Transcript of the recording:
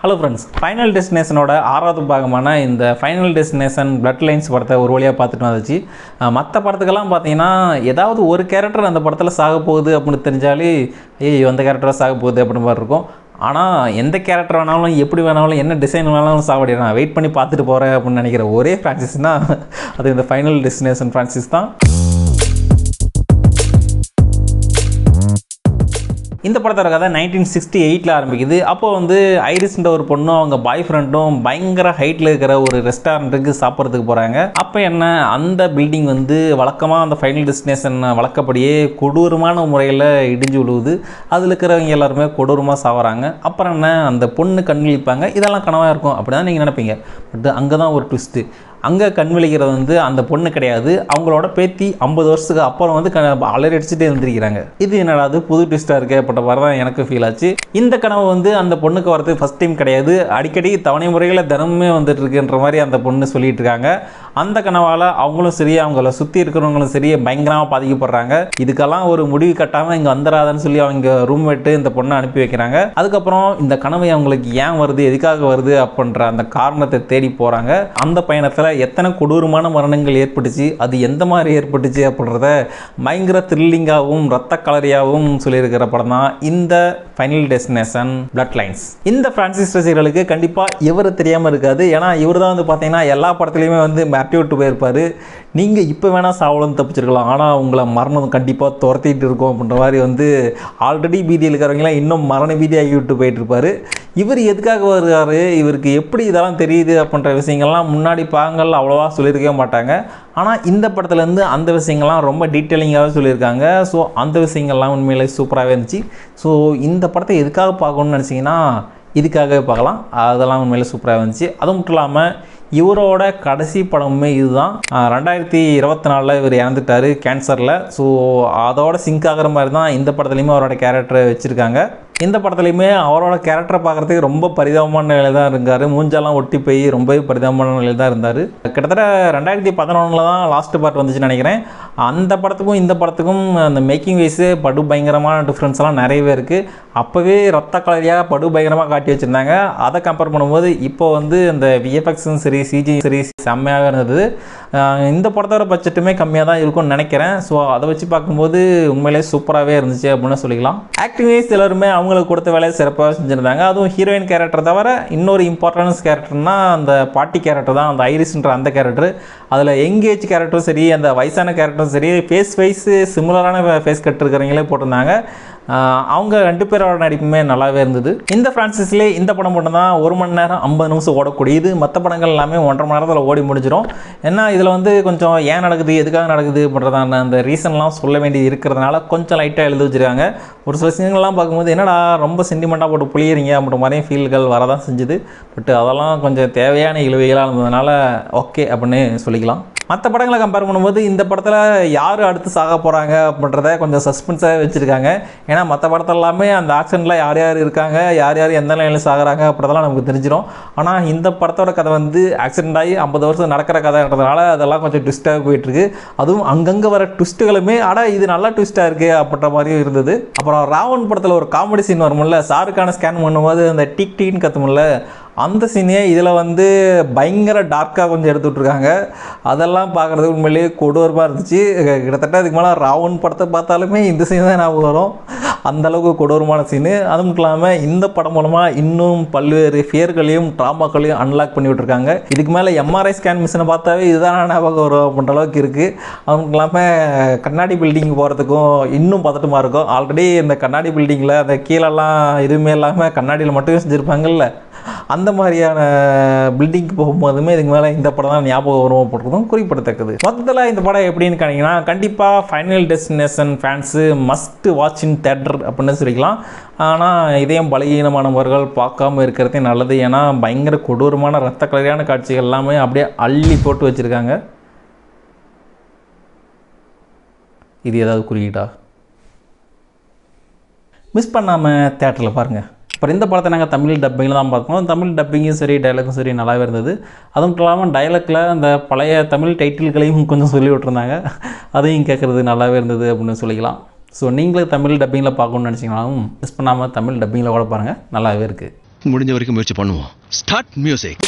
Hello friends, final டெஸ்டினேஷனோட 6வது பாகமான இந்த final destination blood lines படத்தை ஒரு வழியாக பார்த்துட்டு வந்துச்சு. மற்ற படத்துக்கெல்லாம் பார்த்தீங்கன்னா ஏதாவது ஒரு கேரக்டர் அந்த படத்தில் சாக போகுது அப்படின்னு தெரிஞ்சாலே அந்த கேரக்டராக சாக போகுது அப்படின்னு மாதிரி இருக்கும். ஆனால் எந்த கேரக்டர் வேணாலும் எப்படி வேணாலும் என்ன டிசைன் வேணாலும் சாவடிறான், வெயிட் பண்ணி பார்த்துட்டு போகிறேன் அப்படின்னு நினைக்கிற ஒரே ஃப்ரான்சிஸ்னால் அது இந்த ஃபைனல் டெஸ்டினேஷன் ஃப்ரான்சிஸ் தான். இந்த படத்தோட கதை 1968 ஆரம்பிக்குது. அப்போது ஐரிஸ்ன்ற ஒரு பொண்ணும் அவங்க பாய் ஃப்ரெண்டும் பயங்கர ஹைட்டில் இருக்கிற ஒரு ரெஸ்டாரண்ட்டுக்கு சாப்பிட்றதுக்கு போகிறாங்க. அப்போ என்ன, அந்த பில்டிங் வழக்கமாக அந்த ஃபைனல் டெஸ்டினேஷன் வழக்கப்படியே கொடூரமான முறையில் இடிஞ்சு விழுவுது. அதில் இருக்கிறவங்க எல்லாருமே கொடூரமாக சாவறாங்க. அப்புறம் என்ன, அந்த பொண்ணு கண் விழிப்பாங்க. இதெல்லாம் கனவாக இருக்கும் அப்படி தான் நீங்கள் நினைப்பீங்க. பட் அங்கே தான் ஒரு ட்விஸ்ட்டு. அங்கே கண் விழிக்கிறது அந்த பொண்ணு கிடையாது, அவங்களோட பேத்தி 50 வருஷத்துக்கு அப்புறம் அலறி அடிச்சுட்டே இருந்திருக்கிறாங்க. இது என்னடா அது புது ட்விஸ்ட்டாக இருக்கேப்பட்ட மாதிரி தான் எனக்கு ஃபீல் ஆச்சு. இந்த கனவு அந்த பொண்ணுக்கு வரது ஃபஸ்ட் டைம் கிடையாது, அடிக்கடி தவணை முறைகளை தினமுமே வந்துட்டு இருக்குன்ற மாதிரி அந்த பொண்ணு சொல்லிட்டு இருக்காங்க. அந்த கனவால் அவங்களும் சரி, அவங்கள சுற்றி இருக்கிறவங்களும் சரி பயங்கரமாக பாதிக்கப்படுறாங்க. இதுக்கெல்லாம் ஒரு முடிவு கட்டாமல் இங்கே வந்துடாதுன்னு சொல்லி அவங்க ரூம்மேட்டு இந்த பொண்ணை அனுப்பி வைக்கிறாங்க. அதுக்கப்புறம் இந்த கனவை அவங்களுக்கு ஏன் வருது, எதுக்காக வருது அப்படின்ற அந்த காரணத்தை தேடி போகிறாங்க. அந்த பயணத்தில் எத்தனை கொடூரமான மரணங்கள் ஏற்பட்டுச்சு, அது எந்த மாதிரி ஏற்பட்டுச்சு அப்படின்றத பயங்கர த்ரில்லிங்காகவும் ரத்த கலரியாகவும் சொல்லியிருக்கிற படம் தான் இந்த ஃபைனல் டெஸ்டினேஷன் பிளட் லைன்ஸ். இந்த பிரான்சிஸ் ரசிகர்களுக்கு கண்டிப்பாக இவர் தெரியாமல் இருக்காது. ஏன்னா இவர் தான் பார்த்தீங்கன்னா எல்லா படத்துலையுமே மிரட்டி விட்டு போயிருப்பார். நீங்கள் இப்போ வேணால் சாவலும் தப்பிச்சிருக்கலாம், ஆனால் உங்களை மரணம் கண்டிப்பாக துரத்திட்டு இருக்கும் அப்படின்ற மாதிரி ஆல்ரெடி பீதியில் இருக்கிறவங்களாம் இன்னும் மரண பீதி ஆகி விட்டு போயிட்டுருப்பார். இவர் எதுக்காக வருவார், இவருக்கு எப்படி இதெல்லாம் தெரியுது அப்படின்ற விஷயங்கள்லாம் முன்னாடி பாகங்கள் அவ்வளோவா சொல்லியிருக்கவே மாட்டாங்க. ஆனால் இந்த படத்துலேருந்து அந்த விஷயங்கள்லாம் ரொம்ப டீட்டெயிலிங்காகவே சொல்லியிருக்காங்க. ஸோ அந்த விஷயங்கள்லாம் உண்மையிலே சூப்பராகவே இருந்துச்சு. ஸோ இந்த படத்தை எதுக்காக பார்க்கணுன்னு நினச்சிங்கன்னா இதுக்காகவே பார்க்கலாம். அதெல்லாம் உண்மையிலே சூப்பராக இருந்துச்சு. அது மட்டும் இல்லாமல் இவரோட கடைசி படமுமே இதுதான். 2024 இவர் இறந்துட்டார் கேன்சரில். ஸோ அதோட சிங்க் ஆகிற மாதிரி தான் இந்த படத்துலையுமே அவரோட கேரக்டரை வச்சுருக்காங்க. இந்த படத்துலையுமே அவரோட கேரக்டரை பார்க்குறதுக்கு ரொம்ப பரிதாபமான நிலையில் தான் இருக்கார். மூஞ்செல்லாம் ஒட்டி போய் ரொம்பவே பரிதாபமான நிலையில் தான் இருந்தார். கிட்டத்தட்ட 2011 தான் லாஸ்ட் பார்ட் வந்துச்சுன்னு நினைக்கிறேன். அந்த படத்துக்கும் இந்த படத்துக்கும் அந்த மேக்கிங் வைஸு படு பயங்கரமான டிஃப்ரென்ஸ்லாம் நிறையவே இருக்குது. அப்போவே ரத்த கலரியாக படு பயங்கரமாக காட்டி வச்சுருந்தாங்க. அதை கம்பேர் பண்ணும்போது இப்போ அந்த விஎஃப்எக்ஸும் சரி சிஜி சரி செம்மையாக இருந்தது. இந்த படத்தோட பட்ஜெட்டுமே கம்மியாக தான் இருக்கும்னு நினைக்கிறேன். ஸோ அதை வச்சு பார்க்கும்போது உண்மையிலே சூப்பராகவே இருந்துச்சு அப்படின்னு சொல்லிக்கலாம். ஆக்டிங் வைஸ் எல்லாருமே அவங்களுக்கு கொடுத்த வேலையை சிறப்பாக செஞ்சுருந்தாங்க. அதுவும் ஹீரோயின் கேரக்டர் தவிர இன்னொரு இம்பார்ட்டன்ஸ் கேரக்டர்னா அந்த பாட்டி கேரக்டர் தான், அந்த ஐரிஸ்ன்ற அந்த கேரக்டர். அதில் யங்கேஜ் கேரக்டரும் சரி, அந்த வயசான கேரக்டரும் சரி, ஃபேஸ் வைஸு சிமிலரான ஃபேஸ் கட் இருக்கிறவங்களே போட்டிருந்தாங்க. அவங்க 2 பேரோட நடிப்புமே நல்லாவே இருந்தது. இந்த ஃப்ரான்சிஸ்லேயே இந்த படம் மட்டும் தான் 1 மணி நேரம் 50 நிமிஷம் ஓடக்கூடியது. மற்ற படங்கள் எல்லாமே 1.5 மணி நேரத்தில் ஓடி முடிஞ்சிடும். ஏன்னா இதில் கொஞ்சம் ஏன் நடக்குது, எதுக்காக நடக்குது அப்படின்றதான அந்த ரீசன்லாம் சொல்ல வேண்டியது இருக்கிறதுனால கொஞ்சம் லைட்டாக எழுதி வச்சுருக்காங்க. ஒரு சில விஷயங்கள்லாம் பார்க்கும்போது என்னடா ரொம்ப சென்டிமெண்ட்டாக போட்டு புளியறீங்க அப்படின்ற மாதிரியும் ஃபீல்கள் வரதான் செஞ்சுது. பட் அதெல்லாம் கொஞ்சம் தேவையான இழுவைகளாக இருந்ததுனால ஓகே அப்படின்னு சொல்லிக்கலாம். மற்ற படங்களை கம்பேர் பண்ணும்போது இந்த படத்தில் யார் அடுத்து சாக போகிறாங்க அப்படின்றத கொஞ்சம் சஸ்பென்ஸாக வச்சுருக்காங்க. ஏன்னா மற்ற படத்தில் எல்லாமே அந்த ஆக்ஷனில் யார் யார் இருக்காங்க, யார் யார் எந்த நிலையில் சாகிறாங்க அப்படின்றதெல்லாம் நமக்கு தெரிஞ்சிடும். ஆனால் இந்த படத்தோட கதை ஆக்சிடென்ட் ஆகி 50 வருஷம் நடக்கிற கதைன்றதுனால அதெல்லாம் கொஞ்சம் ட்விஸ்ட்டாக போயிட்டுருக்கு. அதுவும் அங்கங்கே வர ட்விஸ்ட்டுகளுமே இது நல்லா ட்விஸ்ட்டாக இருக்குது அப்படின்ற மாதிரியும் இருந்தது. அப்புறம் ராவன் படத்தில் ஒரு காமெடி சீன் வரும்ல, ஷாருக்கான ஸ்கேன் பண்ணும்போது அந்த டிக் டின்னு கத்துமில்ல, அந்த சீனே இதில் பயங்கர டார்க்காக கொஞ்சம் எடுத்து விட்ருக்காங்க. அதெல்லாம் பார்க்குறது உண்மையிலேயே கொடூரமாக இருந்துச்சு. கிட்டத்தட்ட அதுக்கு மேலே ராவன் படத்தை பார்த்தாலுமே இந்த சீன் தான் ஞாபகம் வரும், அந்தளவுக்கு கொடூரமான சீனு. அது மட்டும் இல்லாமல் இந்த படம் மூலமாக இன்னும் பல்வேறு ஃபியர்களையும் ட்ராமாக்களையும் அன்லாக் பண்ணி விட்ருக்காங்க. இதுக்கு மேலே எம்ஆர்ஐ ஸ்கேன் மிஷினை பார்த்தாவே இதுதான் ஞாபகம் வரும் அப்படின்ற அளவுக்கு இருக்குது. அது மட்டும் இல்லாமல் கண்ணாடி பில்டிங் போகிறதுக்கும் இன்னும் பதட்டமாக இருக்கும். ஆல்ரெடி இந்த கண்ணாடி பில்டிங்கில் அந்த கீழெல்லாம் எதுவுமே இல்லாமல் கண்ணாடியில் மட்டுமே செஞ்சுருப்பாங்கல்ல, அந்த மாதிரியான பில்டிங்க்கு போகும்போதுமே இதுக்கு மேலே இந்த படம் தான் ஞாபகம் வரும் அப்படின்றதும் குறிப்பிடத்தக்கது. மொத்தத்தில் இந்த படம் எப்படின்னு கேட்டிங்கன்னா கண்டிப்பாக final destination fans must watch in theatre அப்படின்னு சொல்லிக்கலாம். ஆனால் இதயம் பலகீனமானவர்கள் பார்க்காம இருக்கிறதே நல்லது. ஏன்னா பயங்கர கொடூரமான ரத்த கலரியான காட்சிகள் எல்லாமே அப்படியே அள்ளி போட்டு வச்சுருக்காங்க. இது ஏதாவது குறியீடா? மிஸ் பண்ணாமல் தியேட்டரில் பாருங்கள். அப்புறம் இந்த படத்தை நாங்கள் தமிழ் டப்பிங்கில் தான் பார்க்கணும். தமிழ் டப்பிங்கும் சரி டைலாக்கும் சரி நல்லாவே இருந்தது. அதுவும் இல்லாமல் டைலாக்கில் அந்த பழைய தமிழ் டைட்டில்களையும் கொஞ்சம் சொல்லி விட்டுருந்தாங்க. அதையும் கேட்குறது நல்லாவே இருந்தது அப்படின்னு சொல்லிக்கலாம். ஸோ நீங்களே தமிழ் டப்பிங்கில் பார்க்கணுன்னு நினச்சிங்கனாலும் மிஸ் பண்ணாமல் தமிழ் டப்பிங்கில் கூட பாருங்கள், நல்லாவே இருக்குது. முடிஞ்ச வரைக்கும் முயற்சி பண்ணுவோம். Start music.